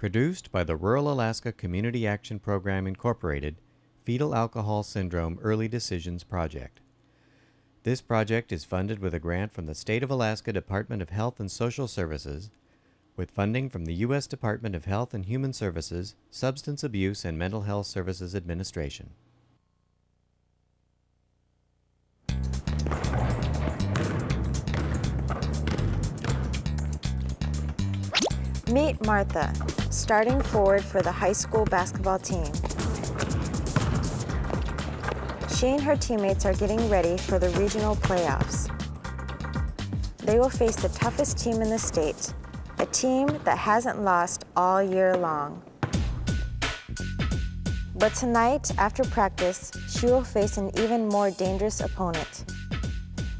Produced by the Rural Alaska Community Action Program Incorporated, Fetal Alcohol Syndrome Early Decisions Project. This project is funded with a grant from the State of Alaska Department of Health and Social Services, with funding from the U.S. Department of Health and Human Services, Substance Abuse and Mental Health Services Administration. Meet Martha, starting forward for the high school basketball team. She and her teammates are getting ready for the regional playoffs. They will face the toughest team in the state, a team that hasn't lost all year long. But tonight, after practice, she will face an even more dangerous opponent.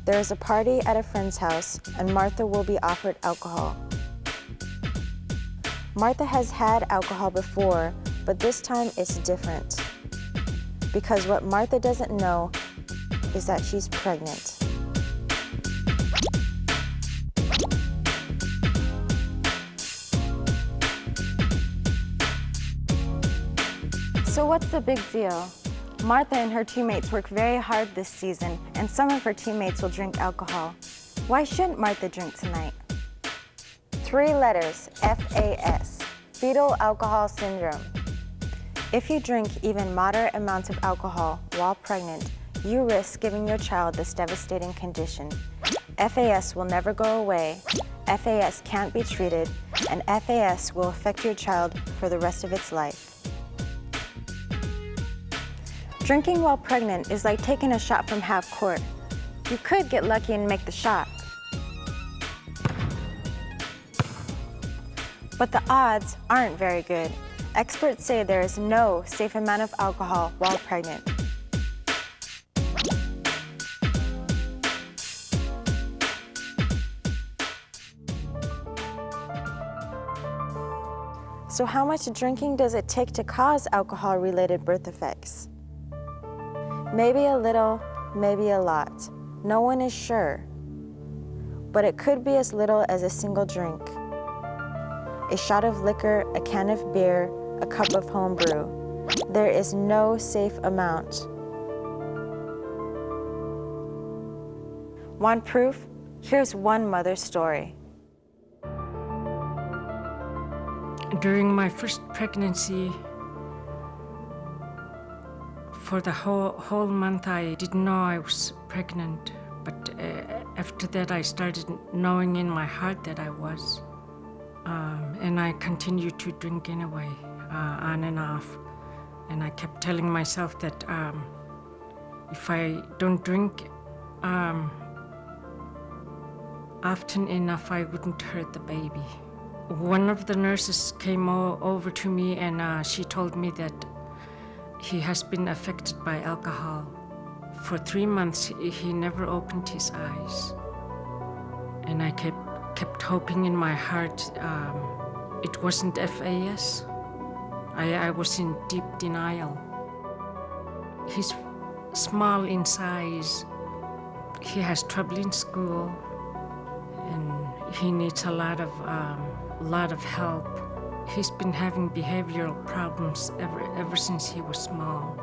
There is a party at a friend's house, and Martha will be offered alcohol. Martha has had alcohol before, but this time it's different. Because what Martha doesn't know is that she's pregnant. So what's the big deal? Martha and her teammates work very hard this season, and some of her teammates will drink alcohol. Why shouldn't Martha drink tonight? 3 letters, FAS, Fetal Alcohol Syndrome. If you drink even moderate amounts of alcohol while pregnant, you risk giving your child this devastating condition. FAS will never go away, FAS can't be treated, and FAS will affect your child for the rest of its life. Drinking while pregnant is like taking a shot from half court. You could get lucky and make the shot. But the odds aren't very good. Experts say there is no safe amount of alcohol while pregnant. So how much drinking does it take to cause alcohol-related birth defects? Maybe a little, maybe a lot. No one is sure. But it could be as little as a single drink. A shot of liquor, a can of beer, a cup of home brew. There is no safe amount. Want proof? Here's one mother's story. During my first pregnancy, for the whole month I didn't know I was pregnant, but after that I started knowing in my heart that I was. And I continued to drink anyway, on and off. And I kept telling myself that if I don't drink often enough, I wouldn't hurt the baby. One of the nurses came over to me and she told me that he has been affected by alcohol. For 3 months, he never opened his eyes. And I kept hoping in my heart it wasn't FAS. I was in deep denial. He's small in size. He has trouble in school, and he needs a lot of help. He's been having behavioral problems ever since he was small.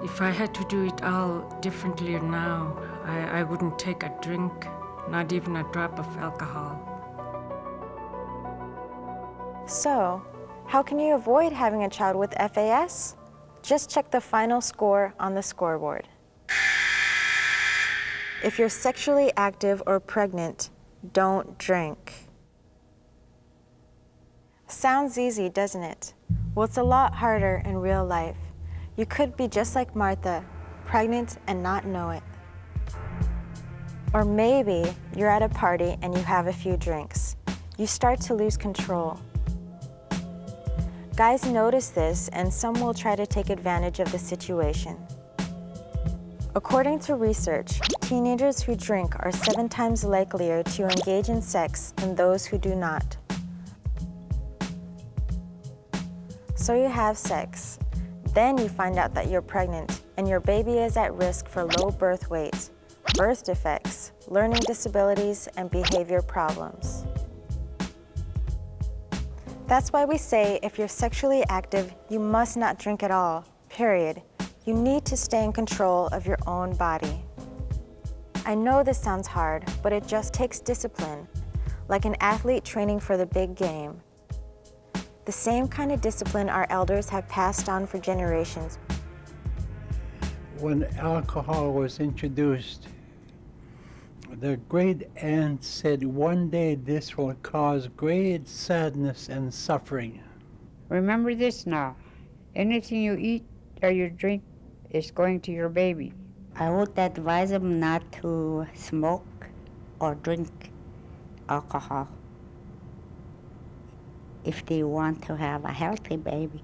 If I had to do it all differently now, I wouldn't take a drink, not even a drop of alcohol. So, how can you avoid having a child with FAS? Just check the final score on the scoreboard. If you're sexually active or pregnant, don't drink. Sounds easy, doesn't it? Well, it's a lot harder in real life. You could be just like Martha, pregnant and not know it. Or maybe you're at a party and you have a few drinks. You start to lose control. Guys notice this, and some will try to take advantage of the situation. According to research, teenagers who drink are 7 times likelier to engage in sex than those who do not. So you have sex. Then you find out that you're pregnant, and your baby is at risk for low birth weight, birth defects, learning disabilities, and behavior problems. That's why we say if you're sexually active, you must not drink at all, period. You need to stay in control of your own body. I know this sounds hard, but it just takes discipline, like an athlete training for the big game. The same kind of discipline our elders have passed on for generations. When alcohol was introduced, the great aunt said, one day this will cause great sadness and suffering. Remember this now. Anything you eat or you drink is going to your baby. I would advise them not to smoke or drink alcohol if they want to have a healthy baby.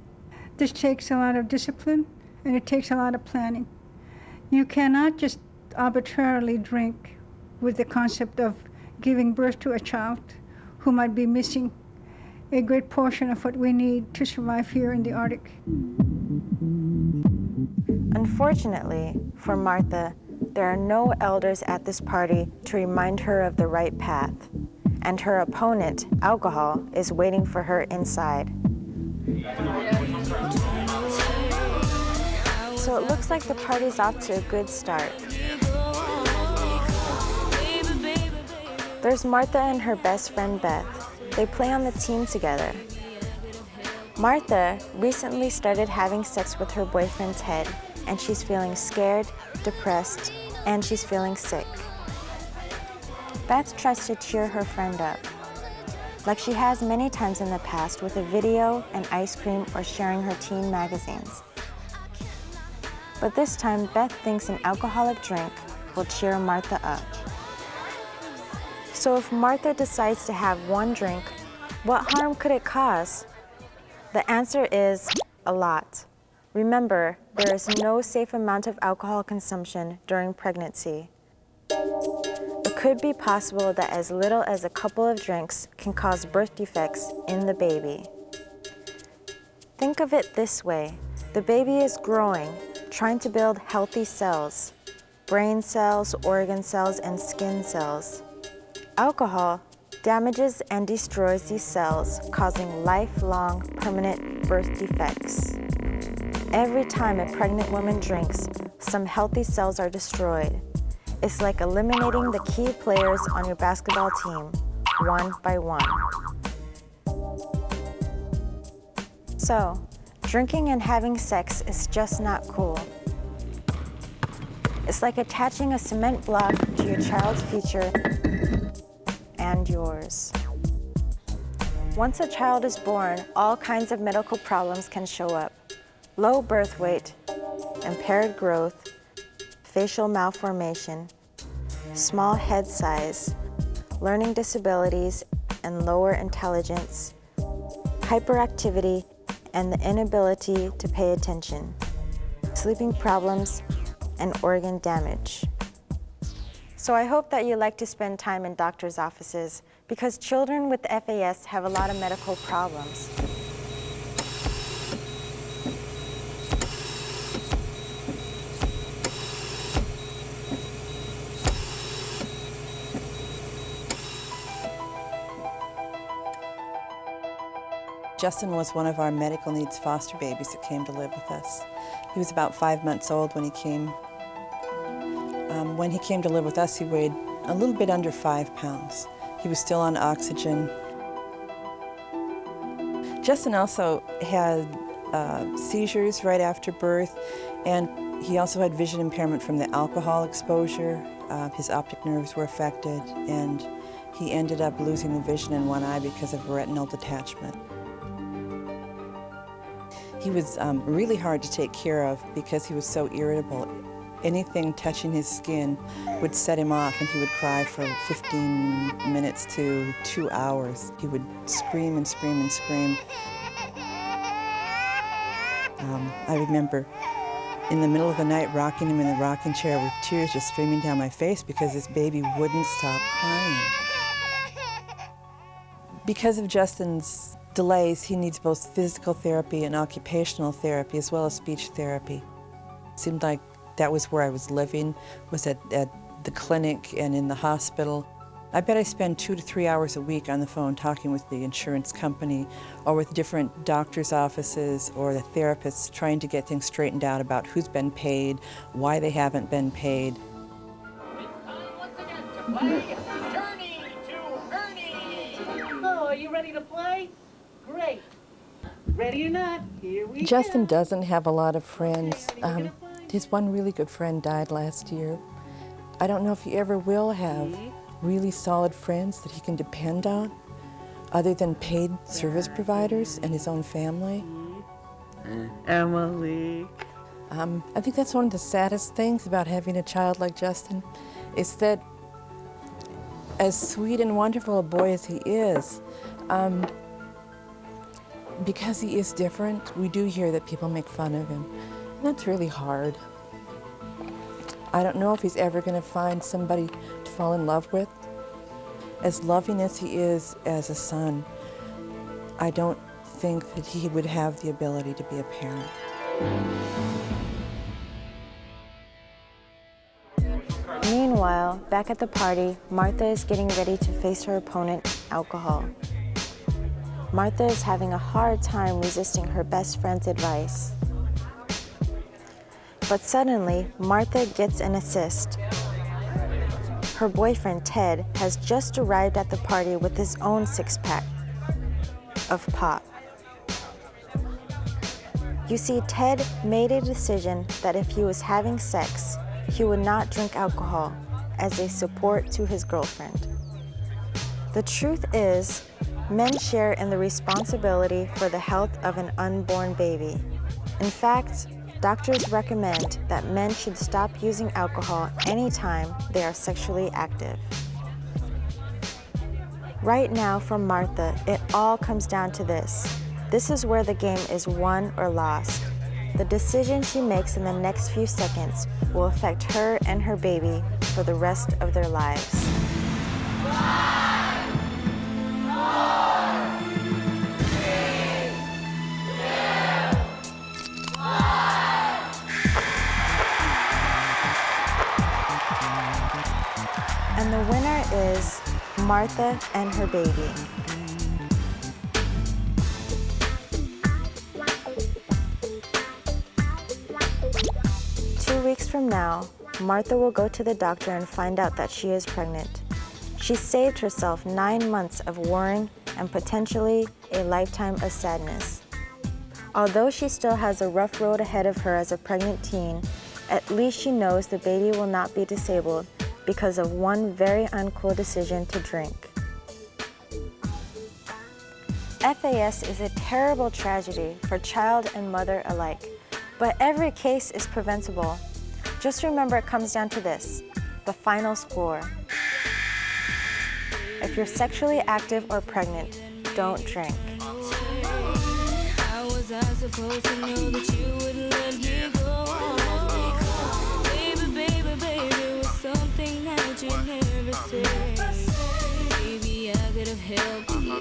This takes a lot of discipline and it takes a lot of planning. You cannot just arbitrarily drink with the concept of giving birth to a child who might be missing a great portion of what we need to survive here in the Arctic. Unfortunately, for Martha, there are no elders at this party to remind her of the right path, and her opponent, alcohol, is waiting for her inside. So it looks like the party's off to a good start. There's Martha and her best friend Beth. They play on the team together. Martha recently started having sex with her boyfriend Ted, and she's feeling scared, depressed, and she's feeling sick. Beth tries to cheer her friend up, like she has many times in the past with a video, an ice cream, or sharing her teen magazines. But this time, Beth thinks an alcoholic drink will cheer Martha up. So if Martha decides to have one drink, what harm could it cause? The answer is a lot. Remember, there is no safe amount of alcohol consumption during pregnancy. It could be possible that as little as a couple of drinks can cause birth defects in the baby. Think of it this way. The baby is growing, trying to build healthy cells, brain cells, organ cells, and skin cells. Alcohol damages and destroys these cells, causing lifelong permanent birth defects. Every time a pregnant woman drinks, some healthy cells are destroyed. It's like eliminating the key players on your basketball team, one by one. So, drinking and having sex is just not cool. It's like attaching a cement block to your child's future and yours. Once a child is born, all kinds of medical problems can show up. Low birth weight, impaired growth, facial malformation, small head size, learning disabilities and lower intelligence, hyperactivity, and the inability to pay attention, sleeping problems, and organ damage. So I hope that you like to spend time in doctors' offices because children with FAS have a lot of medical problems. Justin was one of our medical needs foster babies that came to live with us. He was about 5 months old when he came. When he came to live with us, he weighed a little bit under 5 pounds. He was still on oxygen. Justin also had seizures right after birth, and he also had vision impairment from the alcohol exposure. His optic nerves were affected, and he ended up losing the vision in one eye because of retinal detachment. He was really hard to take care of because he was so irritable. Anything touching his skin would set him off, and he would cry for 15 minutes to 2 hours. He would scream and scream and scream. I remember in the middle of the night rocking him in the rocking chair with tears just streaming down my face because this baby wouldn't stop crying. Because of Justin's delays, he needs both physical therapy and occupational therapy as well as speech therapy. It seemed like that was where I was living, was at the clinic and in the hospital. I bet I spend 2 to 3 hours a week on the phone talking with the insurance company or with different doctor's offices or the therapists trying to get things straightened out about who's been paid, why they haven't been paid. Oh, are you ready to play? Great. Ready or not, here we Justin go. doesn't have a lot of friends. His one really good friend died last year. I don't know if he ever will have really solid friends that he can depend on other than paid service providers and his own family. Emily. I think that's one of the saddest things about having a child like Justin is that as sweet and wonderful a boy as he is, because he is different, we do hear that people make fun of him. And that's really hard. I don't know if he's ever going to find somebody to fall in love with. As loving as he is as a son, I don't think that he would have the ability to be a parent. Meanwhile, back at the party, Martha is getting ready to face her opponent, alcohol. Martha is having a hard time resisting her best friend's advice. But suddenly, Martha gets an assist. Her boyfriend, Ted, has just arrived at the party with his own six-pack of pop. You see, Ted made a decision that if he was having sex, he would not drink alcohol as a support to his girlfriend. The truth is, men share in the responsibility for the health of an unborn baby. In fact, doctors recommend that men should stop using alcohol anytime they are sexually active. Right now, for Martha, it all comes down to this. This is where the game is won or lost. The decision she makes in the next few seconds will affect her and her baby for the rest of their lives. And the winner is Martha and her baby. Weeks from now, Martha will go to the doctor and find out that she is pregnant. She saved herself 9 months of worrying and potentially a lifetime of sadness. Although she still has a rough road ahead of her as a pregnant teen, at least she knows the baby will not be disabled because of one very uncool decision to drink. FAS is a terrible tragedy for child and mother alike, but every case is preventable. Just remember it comes down to this, the final score. If you're sexually active or pregnant, don't drink. How was I supposed to know that you would let me go? Baby, it was something that you never said. Maybe I could have helped you